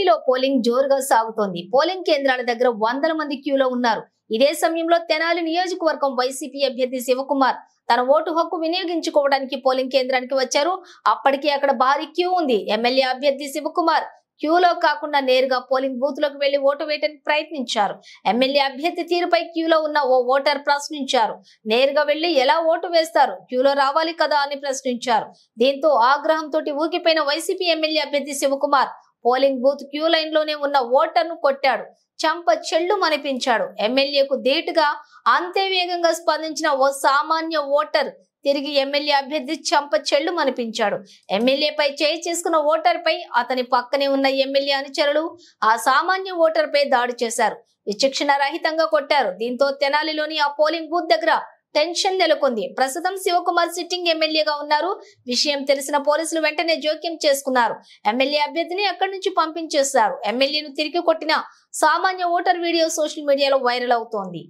తెనాలిలో పోలింగ్ జోరుగా సాగుతోంది. పోలింగ్ కేంద్రాల దగ్గర వందల మంది క్యూలో ఉన్నారు. ఇదే సమయంలో తెనాలి నియోజకవర్గం వైసీపీ అభ్యర్థి శివకుమార్ తన ఓటు హక్కు వినియోగించుకోవడానికి పోలింగ్ కేంద్రానికి వచ్చారు. అప్పటికే అక్కడ భారీ క్యూ ఉంది. ఎమ్మెల్యే అభ్యర్థి శివకుమార్ క్యూలో కాకుండా నేరుగా పోలింగ్ బూత్ లోకి వెళ్లి ఓటు వేయడానికి ప్రయత్నించారు. ఎమ్మెల్యే అభ్యర్థి తీరుపై క్యూలో ఉన్న ఓ ఓటర్ ప్రశ్నించారు. నేరుగా వెళ్లి ఎలా ఓటు వేస్తారు, క్యూలో రావాలి కదా అని ప్రశ్నించారు. దీంతో ఆగ్రహంతో ఊగిపోయిన వైసీపీ ఎమ్మెల్యే అభ్యర్థి Sivakumar polling booth queue line లోనే ఉన్న ఓటర్ను కొట్టాడు. చంప చెల్లు మనిపించాడు. ఎమ్మెల్యేకు ధీటుగా అంతే వేగంగా స్పందించిన ఓ సామాన్య ఓటర్ తిరిగి ఎమ్మెల్యే అభ్యర్థి చంప చెల్లు మనిపించాడు. ఎమ్మెల్యేపై చేయి చేసుకున్న ఓటర్ పై అతని పక్కనే ఉన్న ఎమ్మెల్యే అనుచరులు ఆ సామాన్య ఓటర్ పై దాడి చేశారు. విచక్షణ రహితంగా కొట్టారు. దీంతో తెనాలిలోని ఆ పోలింగ్ బూత్ దగ్గర టెన్షన్ నెలకొంది. ప్రస్తుతం శివకుమార్ సిట్టింగ్ ఎమ్మెల్యేగా ఉన్నారు. విషయం తెలిసిన పోలీసులు వెంటనే జోక్యం చేసుకున్నారు. ఎమ్మెల్యే అభ్యర్థిని అక్కడి నుంచి పంపించేశారు. ఎమ్మెల్యేను తిరిగి కొట్టిన సామాన్య ఓటర్ వీడియో సోషల్ మీడియాలో వైరల్ అవుతోంది.